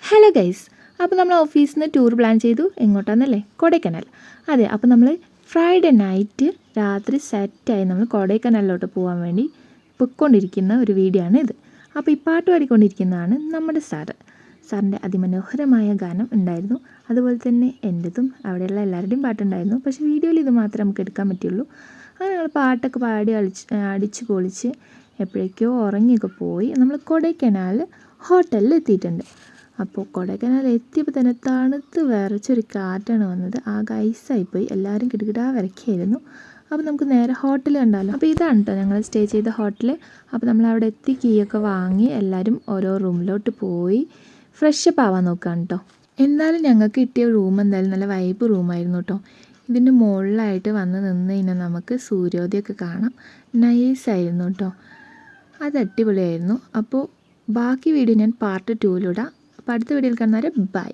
Hello guys, അപ്പോൾ നമ്മൾ ഓഫീസിൽ നിന്ന് ടൂർ പ്ലാൻ ചെയ്തു. എങ്ങോട്ടാണെന്നല്ലേ? കൊടൈക്കനാൽ. അതെ, അപ്പോൾ നമ്മൾ ഫ്രൈഡേ നൈറ്റ് രാത്രി സെറ്റായി നമ്മൾ കൊടൈക്കനാലിലോട്ട് പോകാൻ വേണ്ടി പൊയ്ക്കൊണ്ടിരിക്കുന്ന ഒരു വീഡിയോ ആണ് ഇത്. അപ്പോൾ ഈ പാട്ട് പാടിക്കൊണ്ടിരിക്കുന്നതാണ് നമ്മുടെ സാറിൻ്റെ അതിമനോഹരമായ ഗാനം ഉണ്ടായിരുന്നു. അതുപോലെ തന്നെ എൻ്റെതും അവിടെയുള്ള എല്ലാവരുടെയും പാട്ടുണ്ടായിരുന്നു. പക്ഷേ വീഡിയോയിൽ ഇത് മാത്രമേ നമുക്ക് എടുക്കാൻ പറ്റുള്ളൂ. അങ്ങനെ ഞങ്ങൾ പാട്ടൊക്കെ പാടി അടിച്ച് പൊളിച്ച് എപ്പോഴേക്കോ ഉറങ്ങിയൊക്കെ പോയി നമ്മൾ കൊടൈക്കനാൽ ഹോട്ടലിൽ എത്തിയിട്ടുണ്ട്. അപ്പോൾ കൊടൈക്കനാൽ എത്തിയപ്പോൾ തന്നെ തണുത്ത് വിറച്ചൊരു കാറ്റാണ് വന്നത്. ആകെ ഐസായിപ്പോയി. എല്ലാവരും കിടുകിടാ വിറയ്ക്കായിരുന്നു. അപ്പോൾ നമുക്ക് നേരെ ഹോട്ടൽ കണ്ടാലോ. അപ്പോൾ ഇതാണ് കേട്ടോ ഞങ്ങൾ സ്റ്റേ ചെയ്ത ഹോട്ടൽ. അപ്പോൾ നമ്മൾ അവിടെ എത്തി കീയൊക്കെ വാങ്ങി എല്ലാവരും ഓരോ റൂമിലോട്ട് പോയി ഫ്രഷപ്പ് ആവാൻ നോക്കുകയാണ് കേട്ടോ. എന്തായാലും ഞങ്ങൾക്ക് കിട്ടിയ റൂം എന്തായാലും നല്ല വൈബ് റൂമായിരുന്നു കേട്ടോ. ഇതിൻ്റെ മുകളിലായിട്ട് വന്ന് നിന്ന് കഴിഞ്ഞാൽ നമുക്ക് സൂര്യോദയമൊക്കെ കാണാം. നൈസായിരുന്നു കേട്ടോ. അത് അടിപൊളിയായിരുന്നു. അപ്പോൾ ബാക്കി വീഡിയോ ഞാൻ പാർട്ട് 2 അപ്പോൾ അടുത്ത വീഡിയോയിൽ കാണുന്നവരെ ബൈ.